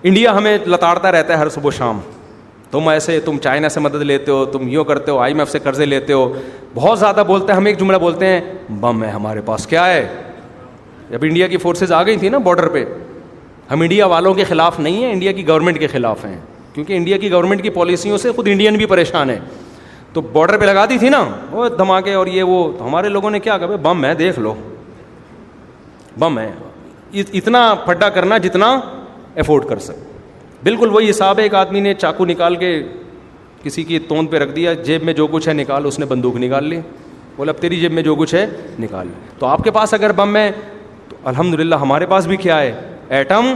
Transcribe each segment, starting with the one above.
India ہمیں لتاڑتا رہتا ہے ہر صبح شام, تم چائنا سے مدد لیتے ہو, تم یوں کرتے ہو, IMF سے قرضے لیتے ہو, بہت زیادہ بولتے ہیں. ہم ایک جملہ بولتے ہیں, بم ہے ہمارے پاس. کیا ہے؟ جب انڈیا کی فورسز آ گئی تھی نا بارڈر پہ, ہم انڈیا والوں کے خلاف نہیں ہیں, انڈیا کی گورنمنٹ کے خلاف ہیں, کیونکہ انڈیا کی گورنمنٹ کی پالیسیوں سے خود انڈین بھی پریشان ہے. تو بارڈر پہ لگا دی تھی نا وہ دھماکے اور یہ وہ, تو ہمارے لوگوں نے کیا کہا, بم ہے دیکھ لو, بم ہے, اتنا پھڈا کرنا جتنا افورڈ کر سکے. بالکل وہی حساب ہے, ایک آدمی نے چاقو نکال کے کسی کی توند پہ رکھ دیا, جیب میں جو کچھ ہے نکال, اس نے بندوق نکال لی, بولا اب تیری جیب میں جو کچھ ہے نکال. تو آپ کے پاس اگر بم ہے تو الحمدللہ, ہمارے پاس بھی کیا ہے, ایٹم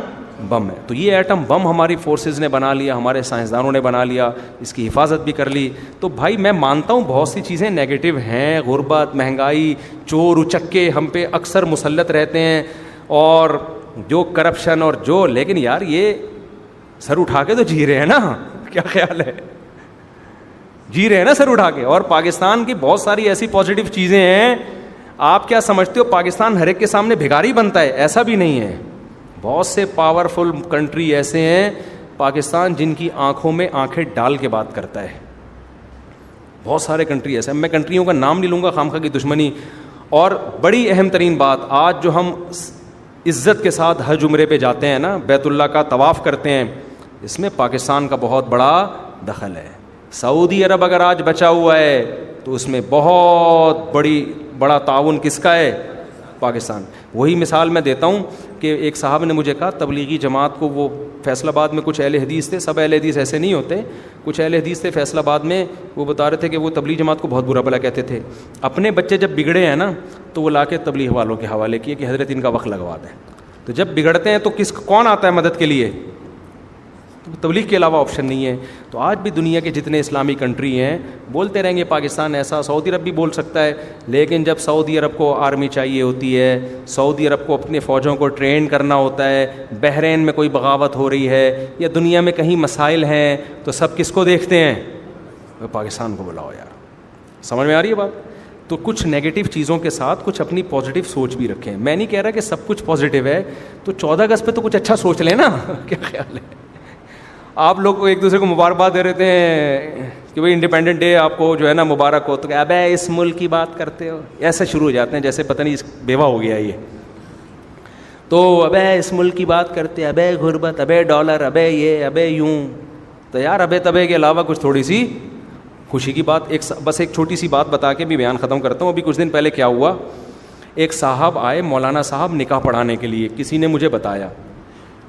بم ہے. تو یہ ایٹم بم ہماری فورسز نے بنا لیا, ہمارے سائنسدانوں نے بنا لیا, اس کی حفاظت بھی کر لی. تو بھائی میں مانتا ہوں بہت سی چیزیں نیگیٹو ہیں, غربت, مہنگائی, چور اچکے ہم پہ اکثر مسلط رہتے ہیں, اور جو کرپشن اور جو, لیکن یار یہ سر اٹھا کے تو جی رہے ہیں نا, کیا خیال ہے, جی رہے ہیں نا سر اٹھا کے. اور پاکستان کی بہت ساری ایسی پازیٹیو چیزیں ہیں. آپ کیا سمجھتے ہو پاکستان ہر ایک کے سامنے بھکاری بنتا ہے؟ ایسا بھی نہیں ہے. بہت سے پاورفل کنٹری ایسے ہیں پاکستان جن کی آنکھوں میں آنکھیں ڈال کے بات کرتا ہے. بہت سارے کنٹری ایسے ہیں, میں کنٹریوں کا نام نہیں لوں گا, خامخواہ کی دشمنی. اور بڑی اہم ترین بات, آج جو ہم عزت کے ساتھ حج عمرے پہ جاتے ہیں نا, بیت اللہ کا طواف کرتے ہیں, اس میں پاکستان کا بہت بڑا دخل ہے. سعودی عرب اگر آج بچا ہوا ہے تو اس میں بہت بڑا تعاون کس کا ہے؟ پاکستان. وہی مثال میں دیتا ہوں کہ ایک صاحب نے مجھے کہا تبلیغی جماعت کو, وہ فیصل آباد میں کچھ اہل حدیث تھے, سب اہل حدیث ایسے نہیں ہوتے, کچھ اہل حدیث تھے فیصل آباد میں, وہ بتا رہے تھے کہ وہ تبلیغی جماعت کو بہت برا بھلا کہتے تھے. اپنے بچے جب بگڑے ہیں نا تو وہ لا کے تبلیغ والوں کے حوالے کیے کہ حضرت ان کا وقت لگوا دیں. تو جب بگڑتے ہیں تو کون آتا ہے مدد کے لیے؟ تو تبلیغ کے علاوہ آپشن نہیں ہے. تو آج بھی دنیا کے جتنے اسلامی کنٹری ہیں بولتے رہیں گے پاکستان ایسا, سعودی عرب بھی بول سکتا ہے, لیکن جب سعودی عرب کو آرمی چاہیے ہوتی ہے, سعودی عرب کو اپنے فوجوں کو ٹرین کرنا ہوتا ہے, بحرین میں کوئی بغاوت ہو رہی ہے یا دنیا میں کہیں مسائل ہیں, تو سب کس کو دیکھتے ہیں؟ پاکستان کو بلاؤ یار. سمجھ میں آ رہی ہے بات؟ تو کچھ نیگیٹو چیزوں کے ساتھ کچھ اپنی پازیٹیو سوچ بھی رکھیں. میں نہیں کہہ رہا کہ سب کچھ پازیٹیو ہے, تو 14 اگست پہ تو کچھ اچھا سوچ لیں نا. کیا خیال ہے؟ آپ لوگ ایک دوسرے کو مبارکباد دے رہتے ہیں کہ بھائی انڈیپینڈنٹ ڈے آپ کو جو ہے نا مبارک ہو, تو کہ ابے اس ملک کی بات کرتے ہو, ایسے شروع ہو جاتے ہیں جیسے پتہ نہیں بیوہ ہو گیا یہ. تو ابے اس ملک کی بات کرتے, ابے غربت, ابے ڈالر, ابے یہ, ابے یوں. تو یار ابے تبے کے علاوہ کچھ تھوڑی سی خوشی کی بات. بس ایک چھوٹی سی بات بتا کے بھی بیان ختم کرتا ہوں. ابھی کچھ دن پہلے کیا ہوا, ایک صاحب آئے, مولانا صاحب, نکاح پڑھانے کے لیے. کسی نے مجھے بتایا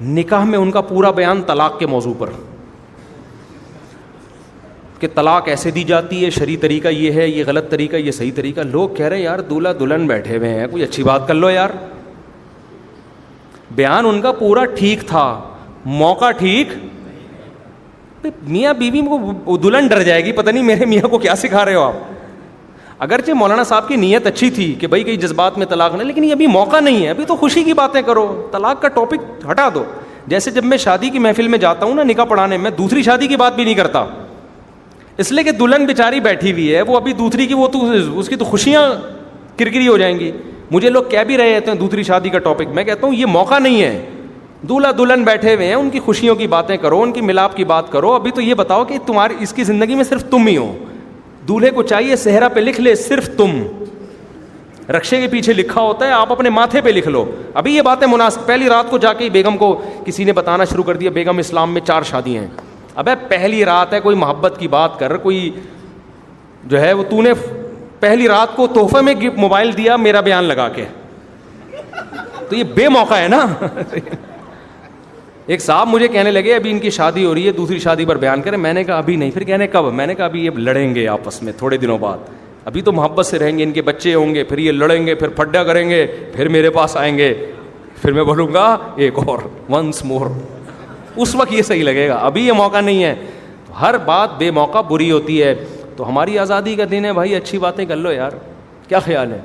نکاح میں ان کا پورا بیان طلاق کے موضوع پر, کہ طلاق ایسے دی جاتی ہے, شرعی طریقہ یہ ہے, یہ غلط طریقہ, یہ صحیح طریقہ. لوگ کہہ رہے ہیں یار دولہا دلہن بیٹھے ہوئے ہیں, کوئی اچھی بات کر لو یار. بیان ان کا پورا ٹھیک تھا, موقع ٹھیک. میاں بیوی کو دلہن ڈر جائے گی, پتہ نہیں میرے میاں کو کیا سکھا رہے ہو آپ. اگرچہ مولانا صاحب کی نیت اچھی تھی کہ بھائی کئی جذبات میں طلاق نہیں, لیکن یہ ابھی موقع نہیں ہے, ابھی تو خوشی کی باتیں کرو, طلاق کا ٹاپک ہٹا دو. جیسے جب میں شادی کی محفل میں جاتا ہوں نا نکاح پڑھانے, میں دوسری شادی کی بات بھی نہیں کرتا, اس لیے کہ دلہن بیچاری بیٹھی ہوئی ہے, وہ ابھی دوسری کی, وہ تو اس کی تو خوشیاں کرکری ہو جائیں گی. مجھے لوگ کہہ بھی رہے ہیں دوسری شادی کا ٹاپک, میں کہتا ہوں یہ موقع نہیں ہے. دولہا دلہن بیٹھے ہوئے ہیں, ان کی خوشیوں کی باتیں کرو, ان کی ملاپ کی بات کرو. ابھی تو یہ بتاؤ کہ تمہاری اس کی زندگی میں صرف تم ہی ہو. دولہے کو چاہیے صحرا پہ لکھ لے صرف تم, رکشے کے پیچھے لکھا ہوتا ہے, آپ اپنے ماتھے پہ لکھ لو. ابھی یہ باتیں مناسب. پہلی رات کو جا کے بیگم کو کسی نے بتانا شروع کر دیا, بیگم اسلام میں 4 شادی ہیں. ابے پہلی رات ہے, کوئی محبت کی بات کر, کوئی جو ہے وہ, تو نے پہلی رات کو تحفے میں موبائل دیا میرا بیان لگا کے, تو یہ بے موقع ہے نا. ایک صاحب مجھے کہنے لگے ابھی ان کی شادی ہو رہی ہے, دوسری شادی پر بیان کریں. میں نے کہا ابھی نہیں. پھر کہنے کب؟ میں نے کہا ابھی یہ لڑیں گے آپس میں تھوڑے دنوں بعد, ابھی تو محبت سے رہیں گے, ان کے بچے ہوں گے, پھر یہ لڑیں گے, پھر پھڈا کریں گے, پھر میرے پاس آئیں گے, پھر میں بولوں گا ایک اور, ونس مور. اس وقت یہ صحیح لگے گا, ابھی یہ موقع نہیں ہے. ہر بات بے موقع بری ہوتی ہے. تو ہماری آزادی کا دن ہے بھائی, اچھی باتیں کر لو یار. کیا خیال ہے؟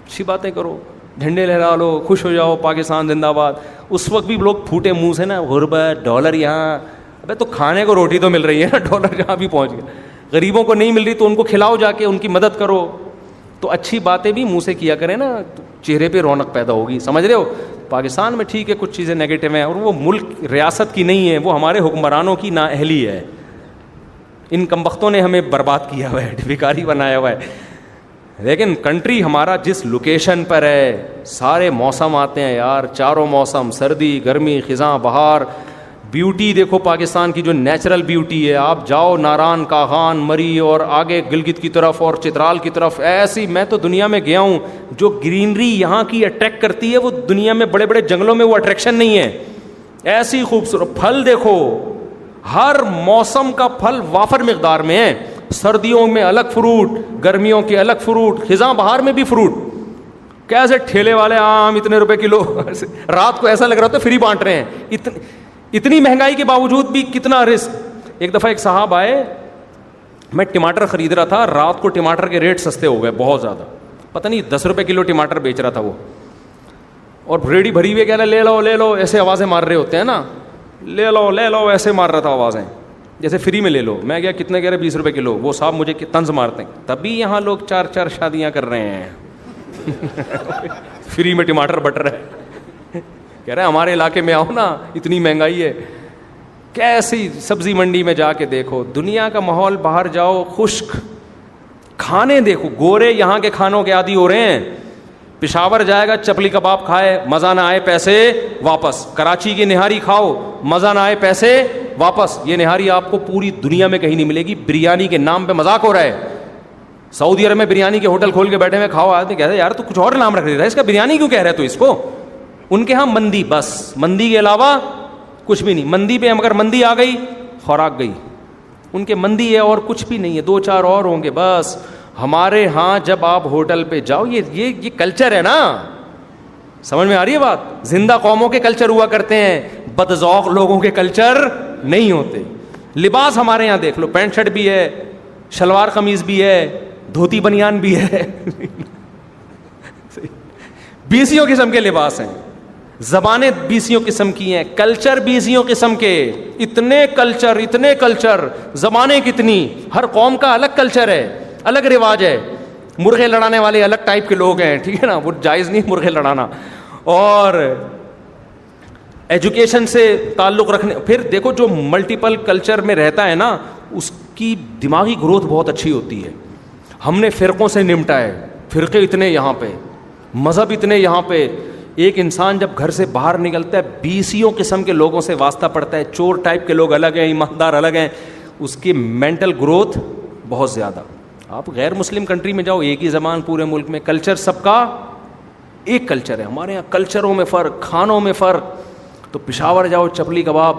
اچھی باتیں کرو, جھنڈے لہرا لو, خوش ہو جاؤ, پاکستان زندہ باد. اس وقت بھی لوگ پھوٹے منہ سے نا, غربت, ڈالر یہاں, ابے تو کھانے کو روٹی تو مل رہی ہے نا, ڈالر جہاں بھی پہنچ گیا. غریبوں کو نہیں مل رہی تو ان کو کھلاؤ جا کے, ان کی مدد کرو. تو اچھی باتیں بھی منہ سے کیا کریں نا, چہرے پہ رونق پیدا ہوگی. سمجھ رہے ہو؟ پاکستان میں ٹھیک ہے کچھ چیزیں نیگیٹو ہیں, اور وہ ملک ریاست کی نہیں ہے, وہ ہمارے حکمرانوں کی نااہلی ہے. ان کمبختوں نے ہمیں برباد کیا ہوا ہے, بھکاری بنایا ہوا ہے. لیکن کنٹری ہمارا جس لوکیشن پر ہے, سارے موسم آتے ہیں یار, چاروں موسم, سردی, گرمی, خزاں, بہار. بیوٹی دیکھو پاکستان کی جو نیچرل بیوٹی ہے, آپ جاؤ ناران, کاغان, مری اور آگے گلگت کی طرف اور چترال کی طرف, ایسی میں تو دنیا میں گیا ہوں, جو گرینری یہاں کی اٹریکٹ کرتی ہے وہ دنیا میں بڑے بڑے جنگلوں میں وہ اٹریکشن نہیں ہے. ایسی خوبصورت پھل دیکھو, ہر موسم کا پھل وافر مقدار میں ہے. سردیوں میں الگ فروٹ, گرمیوں کے الگ فروٹ, خزاں بہار میں بھی فروٹ. کیسے ٹھیلے والے آم اتنے روپے کلو, رات کو ایسا لگ رہا تھا فری بانٹ رہے ہیں. اتنی مہنگائی کے باوجود بھی کتنا رزق. ایک دفعہ ایک صاحب آئے, میں ٹماٹر خرید رہا تھا, رات کو ٹماٹر کے ریٹ سستے ہو گئے بہت زیادہ, پتہ نہیں 10 روپے کلو ٹماٹر بیچ رہا تھا وہ, اور ریڑھی بھری ہوئی کہہ رہا لے لو لے لو, ایسے آوازیں مار رہے ہوتے ہیں نا, لے لو لے لو, ایسے مار رہا تھا آوازیں جیسے فری میں لے لو. میں کیا کتنے کہہ رہے 20 روپے کلو. وہ صاحب مجھے طنز مارتے ہیں, تبھی یہاں لوگ 4 شادیاں کر رہے ہیں. فری میں ٹماٹر بٹ رہے, کہہ رہے ہمارے علاقے میں آؤ نا, اتنی مہنگائی ہے. کیسی سبزی منڈی میں جا کے دیکھو, دنیا کا ماحول, باہر جاؤ خشک, کھانے دیکھو, گورے یہاں کے کھانوں کے عادی ہو رہے ہیں. پشاور جائے گا چپلی کباب کھائے, مزہ نہ آئے پیسے واپس. کراچی کی نہاری کھاؤ, مزہ نہ آئے پیسے واپس. یہ نہاری آپ کو پوری دنیا میں کہیں نہیں ملے گی. بریانی کے نام پہ مذاق ہو رہا ہے. سعودی عرب میں بریانی کے ہوٹل کھول کے بیٹھے ہوئے, کھاؤ, آدمی کہتے ہیں یار تو کچھ اور نام رکھ دیتا ہے اس کا, بریانی کیوں کہہ رہے تو اس کو. ان کے ہاں مندی, بس مندی کے علاوہ کچھ بھی نہیں. مندی پہ اگر مندی آ گئی خوراک گئی. ان کے مندی ہے اور کچھ بھی نہیں ہے, 2-4 اور ہوں گے بس. ہمارے ہاں جب آپ ہوٹل پہ جاؤ, یہ کلچر ہے نا, سمجھ میں آ رہی ہے بات. زندہ قوموں کے کلچر ہوا کرتے ہیں, بدذوق لوگوں کے کلچر نہیں ہوتے. لباس ہمارے یہاں دیکھ لو, پینٹ شرٹ بھی ہے, شلوار قمیض بھی ہے, دھوتی بنیان بھی ہے. 20 قسم کے لباس ہیں, زبانیں 20 قسم کی ہیں, کلچر 20 قسم کے. اتنے کلچر, زبانیں کتنی, ہر قوم کا الگ کلچر ہے, الگ رواج ہے. مرغے لڑانے والے الگ ٹائپ کے لوگ ہیں, ٹھیک ہے نا, وہ جائز نہیں مرغے لڑانا. اور ایجوکیشن سے تعلق رکھنے, پھر دیکھو جو ملٹیپل کلچر میں رہتا ہے نا, اس کی دماغی گروتھ بہت اچھی ہوتی ہے. ہم نے فرقوں سے نمٹا ہے, فرقے اتنے یہاں پہ, مذہب اتنے یہاں پہ. ایک انسان جب گھر سے باہر نکلتا ہے 20 قسم کے لوگوں سے واسطہ پڑتا ہے. چور ٹائپ کے لوگ الگ ہیں, ایماندار الگ ہیں, اس کی مینٹل گروتھ بہت زیادہ. آپ غیر مسلم کنٹری میں جاؤ, ایک ہی زبان پورے ملک میں, کلچر سب کا ایک کلچر ہے. ہمارے یہاں کلچروں میں فرق, کھانوں میں فرق. تو پشاور جاؤ چپلی کباب,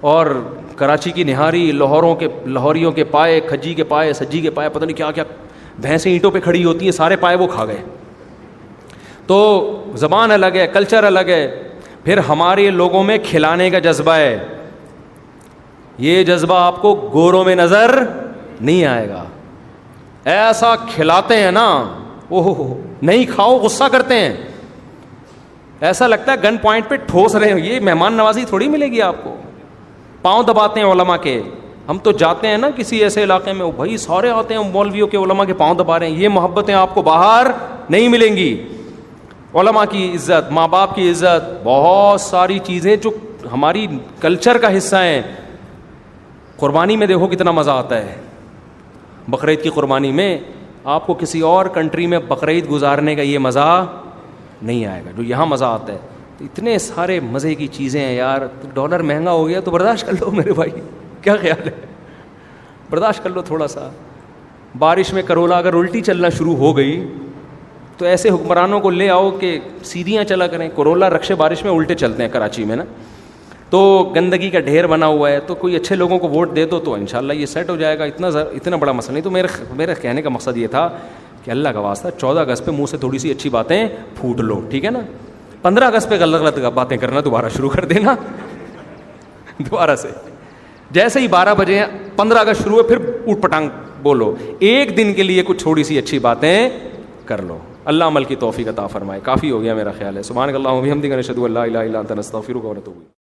اور کراچی کی نہاری, لاہوریوں کے پائے, کھجی کے پائے, سجی کے پائے, پتہ نہیں کیا کیا بھینسیں اینٹوں پہ کھڑی ہوتی ہیں, سارے پائے وہ کھا گئے. تو زبان الگ ہے, کلچر الگ ہے. پھر ہمارے لوگوں میں کھلانے کا جذبہ ہے. یہ جذبہ آپ کو گوروں میں نظر نہیں آئے گا. ایسا کھلاتے ہیں نا, اوہ نہیں کھاؤ غصہ کرتے ہیں, ایسا لگتا ہے گن پوائنٹ پہ ٹھوس رہے ہیں. یہ مہمان نوازی تھوڑی ملے گی آپ کو. پاؤں دباتے ہیں علماء کے. ہم تو جاتے ہیں نا کسی ایسے علاقے میں, بھائی سارے آتے ہیں مولویوں کے, علماء کے پاؤں دبا رہے ہیں. یہ محبتیں آپ کو باہر نہیں ملیں گی. علماء کی عزت, ماں باپ کی عزت, بہت ساری چیزیں جو ہماری کلچر کا حصہ ہیں. قربانی میں دیکھو کتنا مزہ آتا ہے. بقرعید کی قربانی میں آپ کو کسی اور کنٹری میں بقرعید گزارنے کا یہ مزہ نہیں آئے گا جو یہاں مزہ آتا ہے. اتنے سارے مزے کی چیزیں ہیں یار. ڈالر مہنگا ہو گیا تو برداشت کر لو میرے بھائی, کیا خیال ہے, برداشت کر لو تھوڑا سا. بارش میں کرولا اگر الٹی چلنا شروع ہو گئی تو ایسے حکمرانوں کو لے آؤ کہ سیدھیاں چلا کریں. کرولا رکشے بارش میں الٹے چلتے ہیں کراچی میں نا, تو گندگی کا ڈھیر بنا ہوا ہے. تو کوئی اچھے لوگوں کو ووٹ دے دو تو انشاءاللہ یہ سیٹ ہو جائے گا. اتنا بڑا مسئلہ نہیں. تو میرے کہنے کا مقصد یہ تھا کہ اللہ کا واسطہ 14 اگست پہ منہ سے تھوڑی سی اچھی باتیں پھوٹ لو, ٹھیک ہے نا. 15 اگست پہ غلط باتیں کرنا دوبارہ شروع کر دینا دوبارہ سے. جیسے ہی 12 بجے 15 اگست شروع ہے پھر اوٹ پٹانگ بولو. ایک دن کے لیے کچھ تھوڑی سی اچھی باتیں کر لو. اللہ عمل کی توفیق عطا فرمائے. کافی ہو گیا میرا خیال ہے. سبحانک اللہم و بحمدک, نشہد ان لا الہ الا انت, نستغفرک و نتوب الیک.